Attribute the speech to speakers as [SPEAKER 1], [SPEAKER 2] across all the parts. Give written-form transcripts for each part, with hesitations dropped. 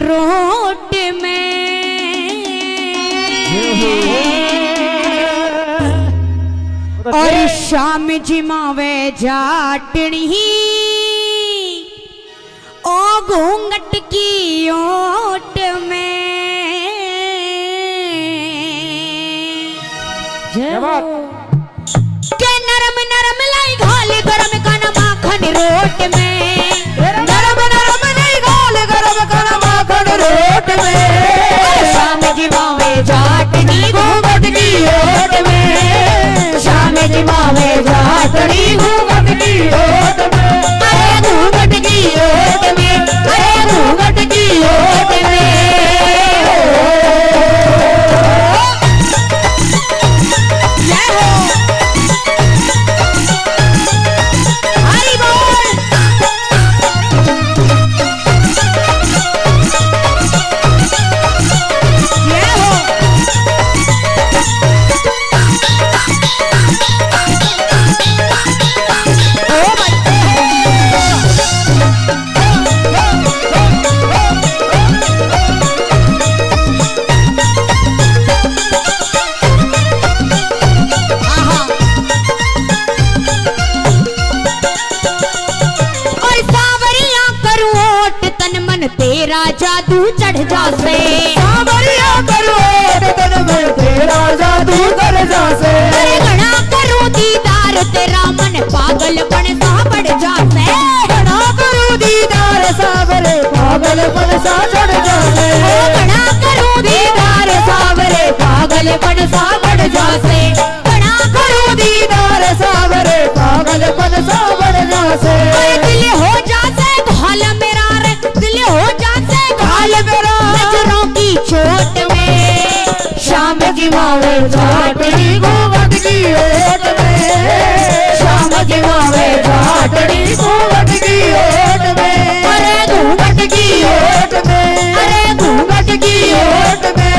[SPEAKER 1] Road में और शाम जिमावे जाटनी ओ घूंघट की ओट में के नरम नरम लाई घाल गरम कन माखन रोट में नरम नरम लाई घाल गरम कन माखन रोट में शाम जिमावे जाटनी घूंघट की ओट में शाम जिमावे जाटनी घूंघट की ओट में अरे घूंघट की ओट में अरे घूंघट की ओट में तेरा जादू चढ़ जासे सावरिया करो तन में तेरा जादू चढ़ जासे अरे घना करो दीदार तेरा मन पागलपन सा बढ़ जासे घना करो दीदार सावरे पागलपन सा चढ़ जासे घना करो दीदार सावरे पागलपन सा बढ़ जासे घना करो दीदार सावरे पागलपन सा बढ़ जासे दिल हो जासे घाल मेरा रे दिल हो जासे घाल मेरा नजरों की चोट में शाम जिमावे जाटनी घूंघट की ओट में शाम जिमावे जाटनी घूंघट की ओट में अरे घूंघट की ओट में अरे घूंघट की ओट में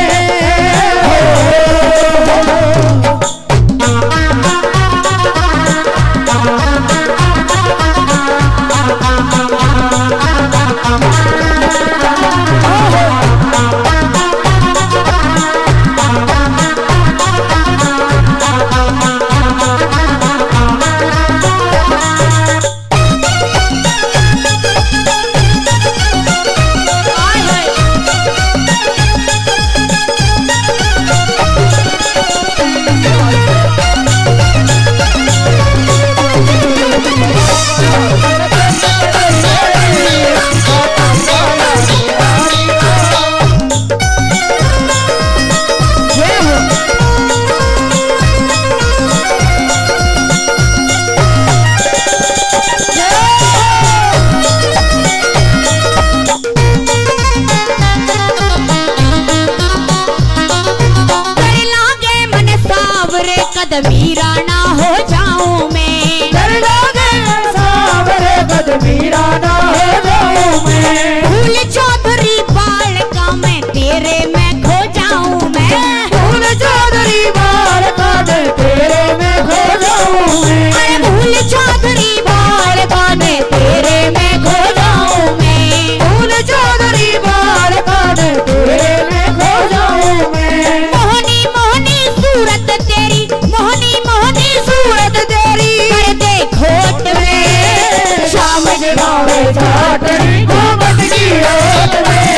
[SPEAKER 1] कदमीरा ना हो जाऊं मैं डर लगे सावरे कदमीरा ना हो जाऊं मैं फूल चौधरी बाल का मैं तेरे में खो जाऊं मैं फूल चौधरी बाल का मैं तेरे में खो जाऊं मैं फूल चौधरी बाल का मैं तेरे में खो जाऊं मैं फूल चौधरी बाल का मैं तेरे में खो जाऊं मैं मोहनी मोहनी सूरत तेरी मोहनी मोहनी सूरत तेरी कर दे खोट में शाम जिमावे जाटनी घूंघट की ओट में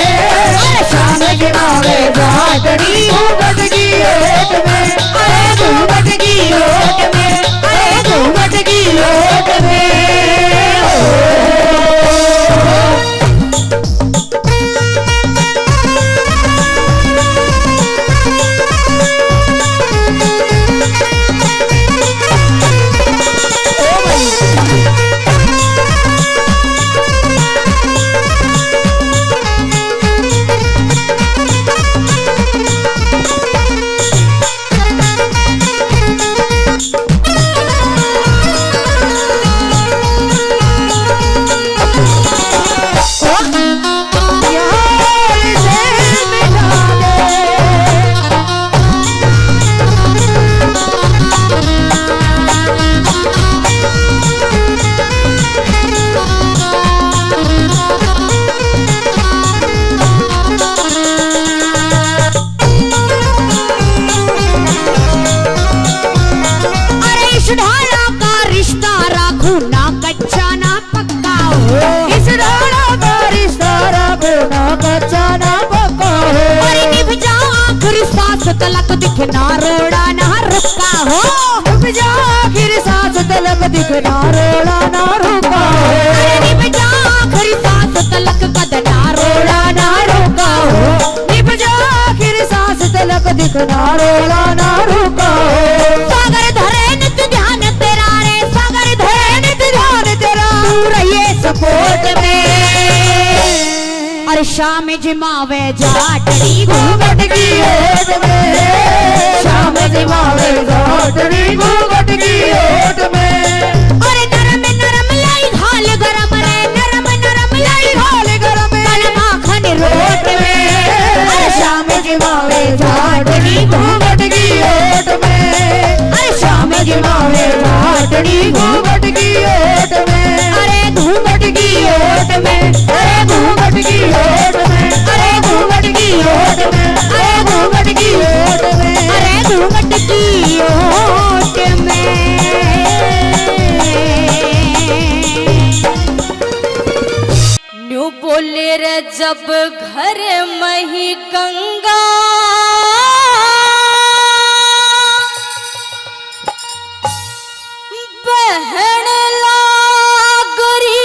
[SPEAKER 1] शाम जिमावे जाटनी घूंघट की ओट में अरे घूंघट की ओट में अरे घूंघट की ओट में इस ढाला का रिश्ता राखू ना कच्चा ना पक्का हो,
[SPEAKER 2] इस ढाला का रिश्ता राखू ना कच्चा ना पक्का हो।
[SPEAKER 1] अरे निभ जा आखिरी सांस तलक दिखना रोड़ा ना रुका हो,
[SPEAKER 2] निभ जा आखिरी सांस तलक दिखना रोड़ा ना रुका हो।
[SPEAKER 1] अरे निभ जा आखिरी सांस तलक कदना रोड़ा ना रुका हो,
[SPEAKER 2] निभ जा आखिरी सांस तलक दिखना रोड़ा ना रुका हो।
[SPEAKER 1] सागर धरे नित ध्यान तेरा रे, सागर धरे नित ध्यान तेरा, तू रहिए सपोर्ट में। अरे शाम जिमावे जाटड़ी
[SPEAKER 2] घूंघट की ओट में, शाम जिमावे जाटड़ी घूंघट की ओट में।
[SPEAKER 1] अरे नरम नरम लाई घाल गरम रे, नरम नरम लाई घाल गरम, कल माखन रोट में।
[SPEAKER 2] अरे शाम जिमावे जाटड़ी घूंघट की ओट में,
[SPEAKER 1] अरे शाम
[SPEAKER 2] जिमावे जाटड़ी घूंघट की ओट में।
[SPEAKER 1] अरे घूंघट की ओट में,
[SPEAKER 2] अरे घूंघट की ओट में,
[SPEAKER 1] अरे घूंघट की ओट में,
[SPEAKER 2] अरे घूंघट की ओट में,
[SPEAKER 1] अरे घूंघट की ओट में। न्यू बोले रे जब घर में ही गंगा, बहन लागरी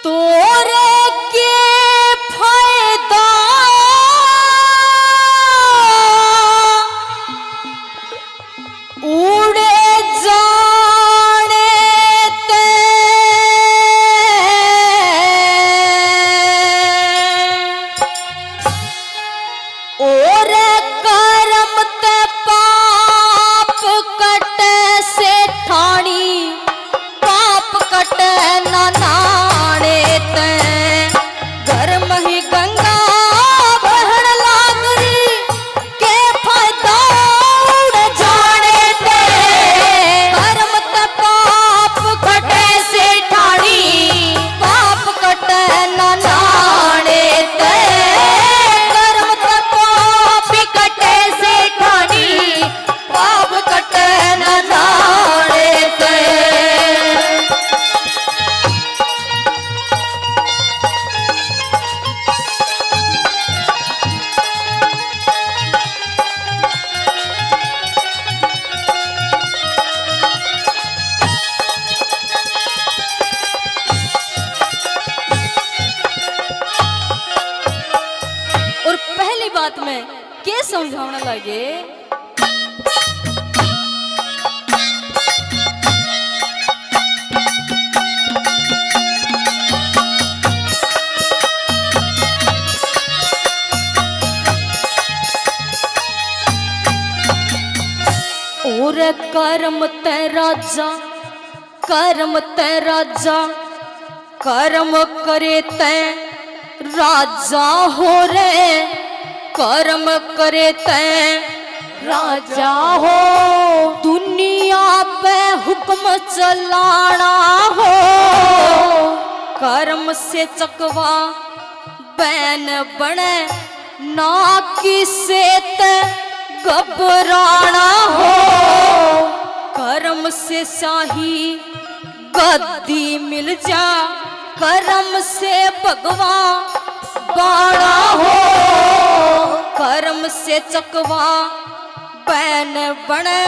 [SPEAKER 1] तोरे के फायदा उड़े जाने ते, और करम ते पाप कट से ठाणी, पाप कट ना नाणे ते, घर मही गंगा बहन लागरी के फायदा उड़ जाने ते, करम ते पाप कट से ठाणी, पाप कट ना नाणे ते, करम ते पाप कट से ठाणी, पाप कट ना नाणे ते। और पहली बात में के समझाने लगे, और कर्म ते राजा, कर्म ते राजा, कर्म करे ते राजा हो रे, कर्म करे ते राजा हो, दुनिया पे हुक्म चलाना हो, कर्म से चकवा बैन बने ना किसे ते घबराना हो, कर्म से शाही गद्दी मिल जा, कर्म से भगवान बाणा हो, कर्म से चकवा बैन बने,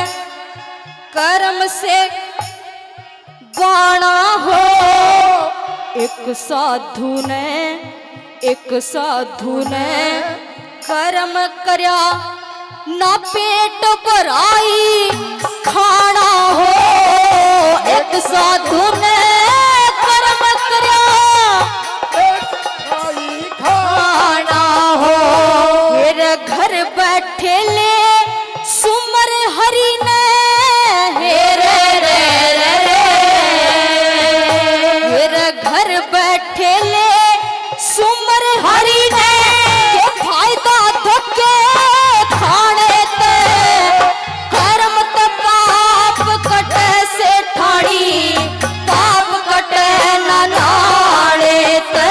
[SPEAKER 1] कर्म से बाणा हो। एक साधु ने कर्म करया ना पेट भराई खाना हो, एक साधु ने कर्म करया खाना हो, फिर घर बैठे ले सुमर हरि ने, हे रे रे रे रे, फिर घर बैठे ले सुमर हरि ने, के फायदा धक्के खाने ते, कर्म ते पाप कट से ठाणी, पाप कट ना नाणे ते,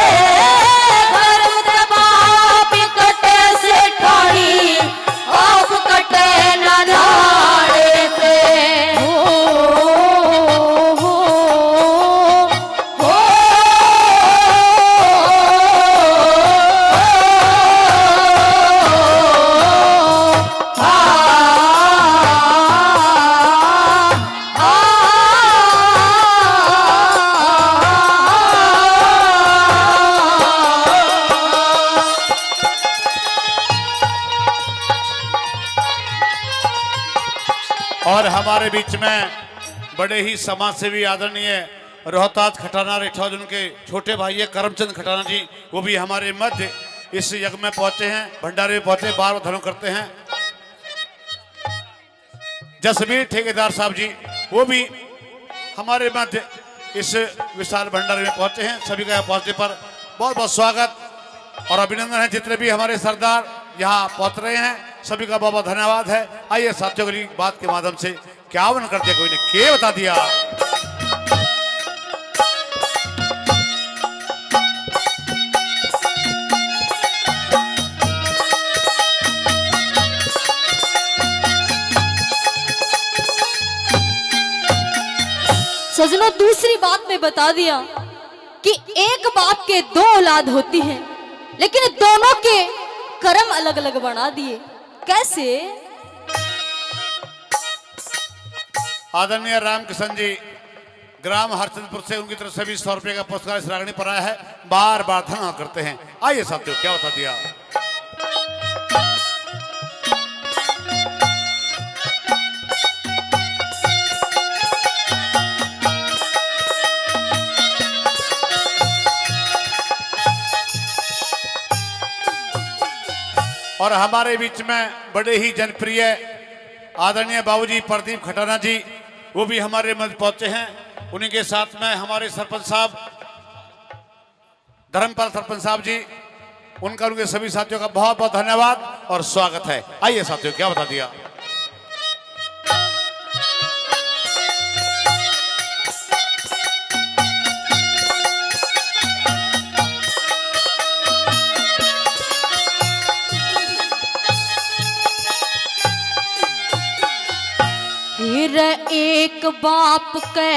[SPEAKER 1] कर्म ते पाप कट से
[SPEAKER 3] और हमारे बीच में बड़े ही समाज सेवी आदरणीय रोहतास खटाना रेठौर उनके छोटे भाई है करमचंद खटाना जी, वो भी हमारे मध्य इस यज्ञ में पहुंचे हैं, भंडारे में पहुंचे, बार बार धर्म करते हैं। जसवीर ठेकेदार साहब जी वो भी हमारे मध्य इस विशाल भंडारे में पहुंचे हैं। सभी का यहाँ पहुंचने पर बहुत बहुत स्वागत और अभिनंदन है। जितने भी हमारे सरदार यहाँ पहुंच रहे हैं सभी का बहुत बहुत धन्यवाद है। आइए साथियों, अगली बात के माध्यम से क्या वन करते कोई ने क्या बता दिया।
[SPEAKER 1] सजनों, दूसरी बात में बता दिया कि एक बाप के दो औलाद होती हैं, लेकिन दोनों के कर्म अलग अलग बना दिए। कैसे?
[SPEAKER 3] आदरणीय रामकिशन जी ग्राम हरचंदपुर से, उनकी तरफ से भी 100 रुपए का पुरस्कार इस रागनी पर आया है। बार बार धन्यवाद करते हैं। आइए साथियों, क्या बता दिया। और हमारे बीच में बड़े ही जनप्रिय आदरणीय बाबूजी प्रदीप खटाना जी, वो भी हमारे मध्य पहुंचे हैं। उन्हीं के साथ में हमारे सरपंच साहब धर्मपाल सरपंच साहब जी, उनका उनके सभी साथियों का बहुत बहुत धन्यवाद और स्वागत है। आइए साथियों, क्या बता दिया।
[SPEAKER 1] फिर एक बाप के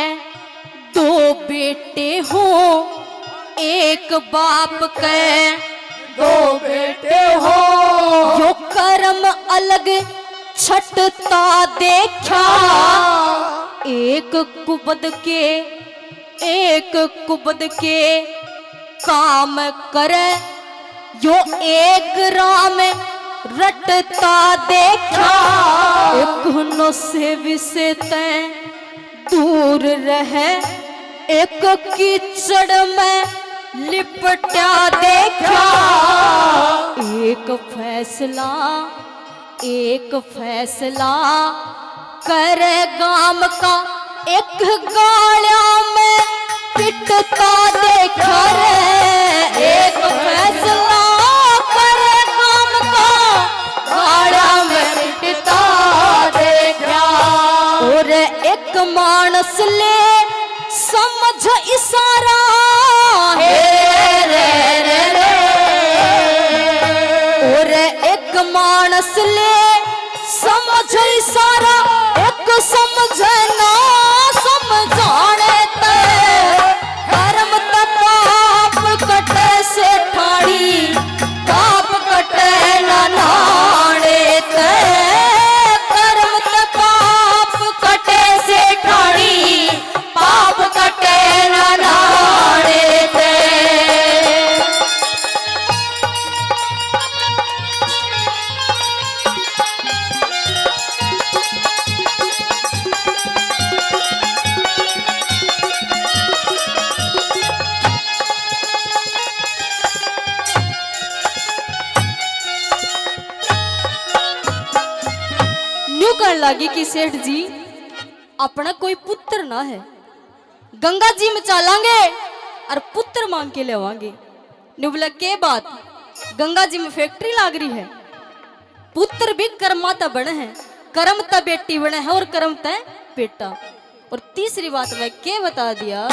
[SPEAKER 1] दो बेटे हो, एक बाप के
[SPEAKER 2] दो बेटे हो,
[SPEAKER 1] जो कर्म अलग छटता देखा, एक कुबद के काम करे, जो एक राम रटता देखा, एक से विषय तय दूर रहे, एक कीचड़ में लिपटा देखा, एक फैसला करे गाम का, एक गाड़ा में पिटता देखा रे, एक फैसला करे गाम का, गाड़ा में पिटता देखा, और एक मानस ले समझ इशारा है रे रे रे, और एक मानस ले समझ इशारा, एक समझना समझाने ते, कर्म त पाप कटे से ठाड़ी, पाप कटे ना नाड़े ते, कर्म त पाप कटे से ठाड़ी, पाप कटे ना नाड़े ते। न्यू कहने लगी कि सेठ जी अपना कोई पुत्र ना है, गंगा जी में चलांगे और पुत्र मांग के लेवांगे। न्यू बोला के बात, गंगा जी में फैक्ट्री लाग रही है, पुत्र भी कर्माता बने हैं, कर्म ता बेटी बने है और कर्म ता बेटा। और तीसरी बात मैं के बता दिया,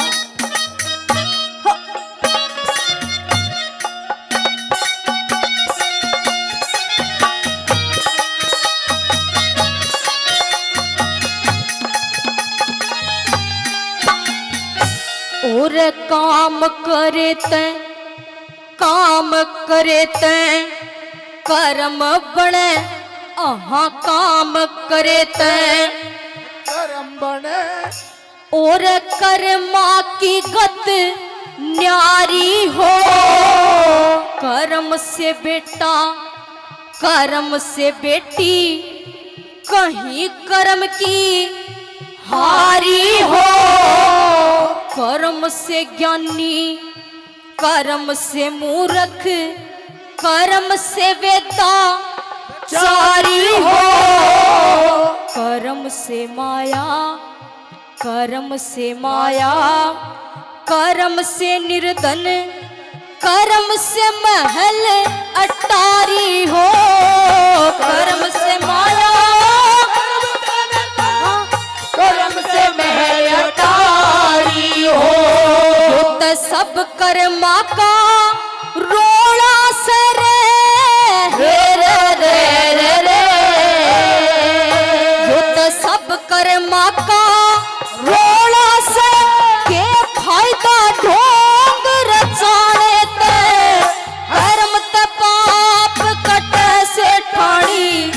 [SPEAKER 1] और काम करे तैं कर्म बने, आहा काम करे तैं
[SPEAKER 2] कर्म बने,
[SPEAKER 1] और कर्मा की गत न्यारी हो, कर्म से बेटा कर्म से बेटी, कहीं कर्म की हारी हो, कर्म से ज्ञानी, कर्म से मूर्ख, कर्म से वेता चारी हो, कर्म से माया, कर्म से माया, कर्म से निर्धन, कर्म से महल अटारी हो, कर्म से माया,
[SPEAKER 2] कर्म से महल अटारी हो।
[SPEAKER 1] युद्ध सब कर्मा का रोड़ा से रे रे रे रे, युद्ध सब कर्मा का रोड़ा से के फायदा ढोंग रचाने ते, कर्म ते पाप कटे से ठाणी,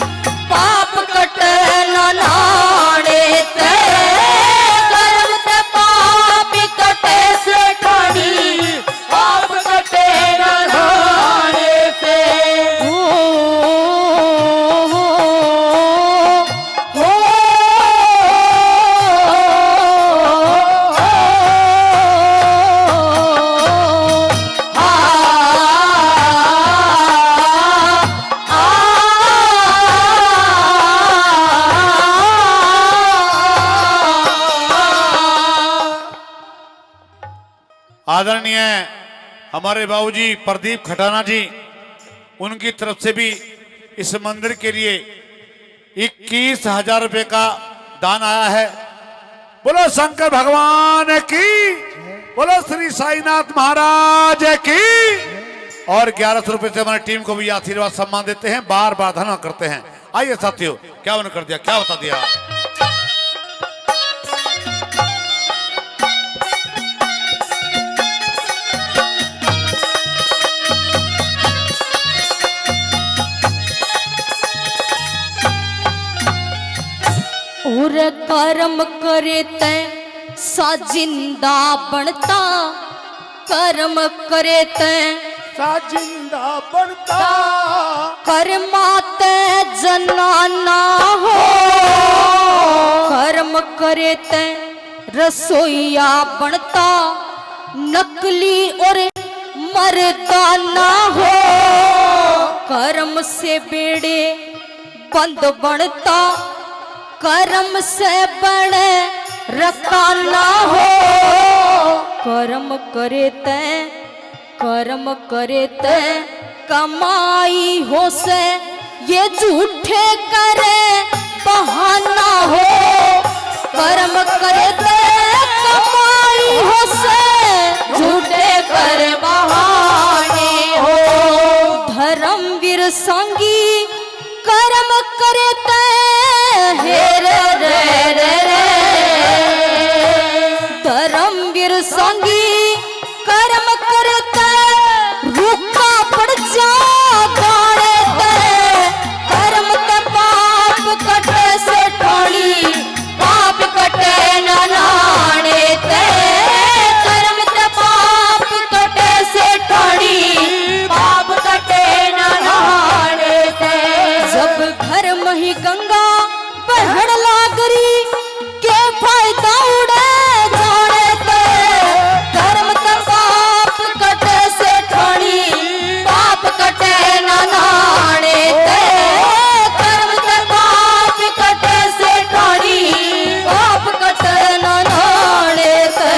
[SPEAKER 1] पाप कटे न नाणे ते, कर्म ते पाप कटे से ठाणी,
[SPEAKER 2] पाप कटे न नाणे से।
[SPEAKER 3] आदरणीय हमारे बाबूजी प्रदीप खटाना जी, उनकी तरफ से भी इस मंदिर के लिए 21,000 रुपए का दान आया है। बोलो शंकर भगवान की, बोलो श्री साईनाथ महाराज की। और 1100 रुपए से हमारी टीम को भी आशीर्वाद सम्मान देते हैं, बार बार धन्यवाद करते हैं। आइए साथियों, क्या उन्होंने कर दिया, क्या बता दिया।
[SPEAKER 1] और कर्म करे तै सा जिंदा बनता, कर्म करे तै
[SPEAKER 2] सा जिंदा बनता,
[SPEAKER 1] कर्मा तै जनाना हो, कर्म करे तै रसोईया बनता, नकली और मर्दाना हो, कर्म से बेड़े बंद बनता, कर्म से बड़े रकाना हो, कर्म करे तै, कर्म करे तै कमाई हो से ये झूठे करे बहाना हो, कर्म करे तै कमाई हो से झूठे करे बहाने हो, धर्मवीर संगी कर्म करे तै हे रे रे रे रे, धर्मवीर संगी कर्म करता, रुका पड़ जा गाड़े ते, कर्म ते पाप कटे से ठाणी, पाप कटे न नाणे ते, कर्म ते पाप कटे से ठाणी,
[SPEAKER 2] पाप कटे न नाणे से।
[SPEAKER 1] जब घर में ही गंगा बहन लागरी के फायदा उड़े जाने ते, कर्म ते पाप कटे से ठाणी, पाप कटे न नाणे ते, कर्म ते पाप कटे से ठाणी, पाप कटे न नाणे ते।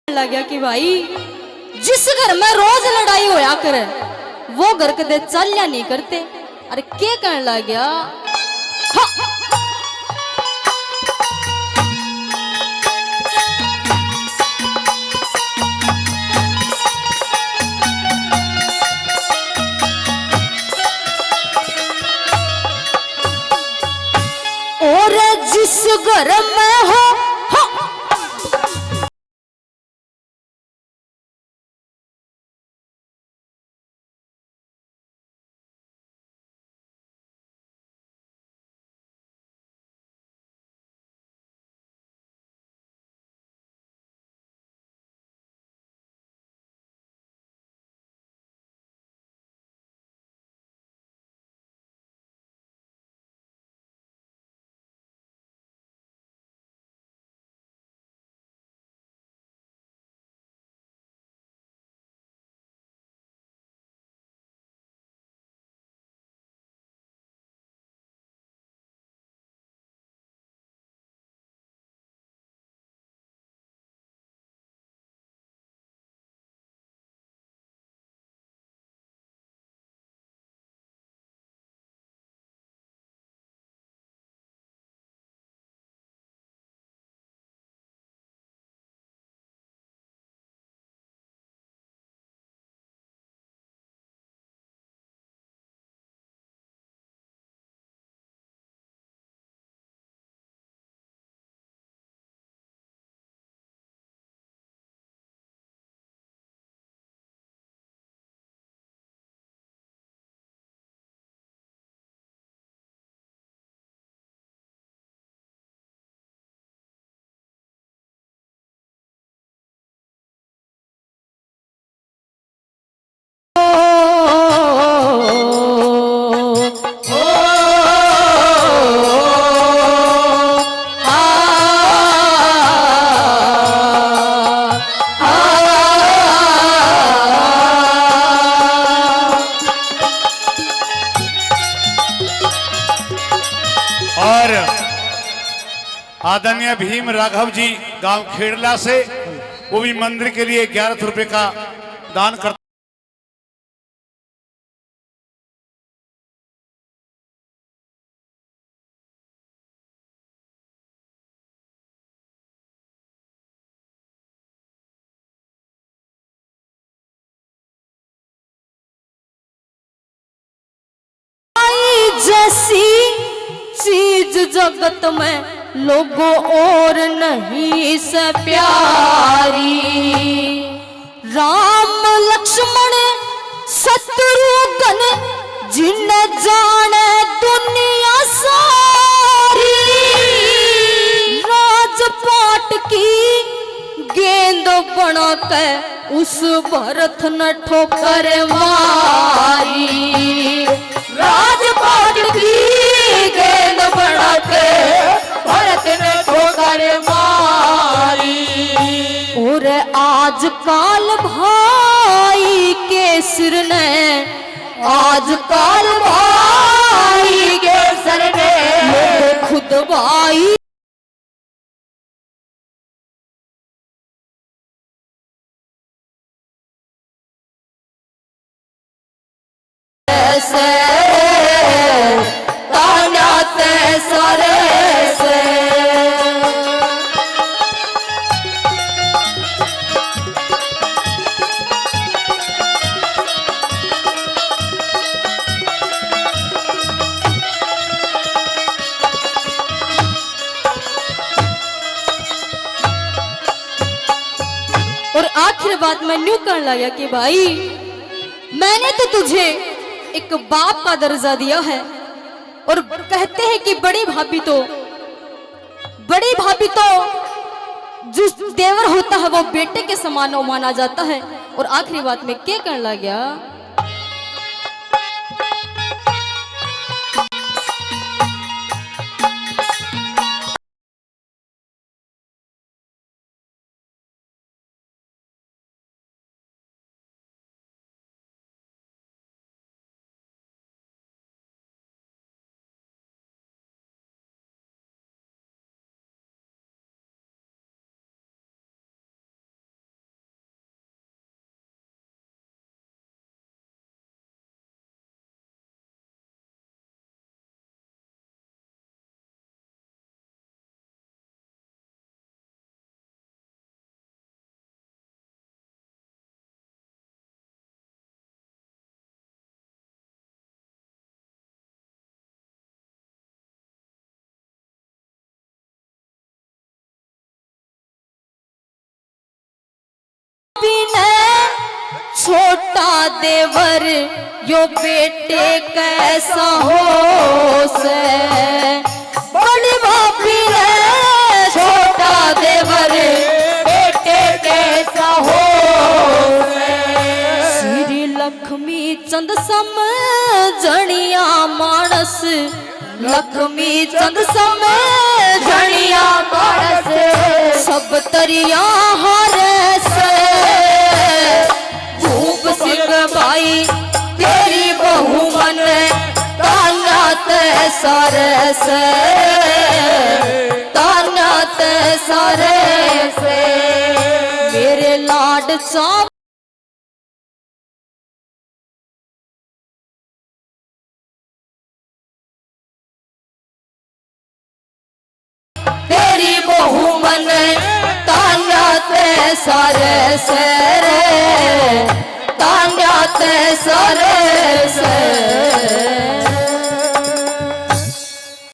[SPEAKER 1] लग गया कि भाई जिस घर में रोज लड़ाई होया करे वो घर कदे चल या नहीं करते। अरे क्या कहने लग गया और जिस घर में हो
[SPEAKER 3] और आदरणीय भीम राघव जी गांव खेड़ला से वो भी मंदिर के लिए 11 रुपए का दान करते
[SPEAKER 1] जैसी चीज जगत में लोगों और नहीं से प्यारी। राम लक्ष्मण शत्रुघ्न जिन जाने दुनिया सारी। राजपाट की गेंद बना के उस भरत ने ठोकर मारी। राजपाट की गेंद बना के भरत ने ठोकर मारी। और आज काल भाई के सिर ने आज काल भाई के सिर ने खुद भाई से ताना से सरे से। और आखिर बात मैं न्यू कहने लगा कि भाई मैंने तो तुझे एक बाप का दर्जा दिया है। और कहते हैं कि बड़ी भाभी तो जो देवर होता है वो बेटे के समान माना जाता है। और आखिरी बात में क्या कहने लगा छोटा देवर यो बेटे कैसा हो से बड़ी भाभी रे छोटा देवर बेटे कैसा हो श्री लक्ष्मी चंद समझणिया मानस लक्ष्मी चंद समझणिया मानस सब तरिया हरे से भूप सिंह भाई तेरी बहू मन ताना ते सारे से ताना ते सारे से मेरे लाड सा तेरी बहू मन ताना ते सारे से ताना ते सारे से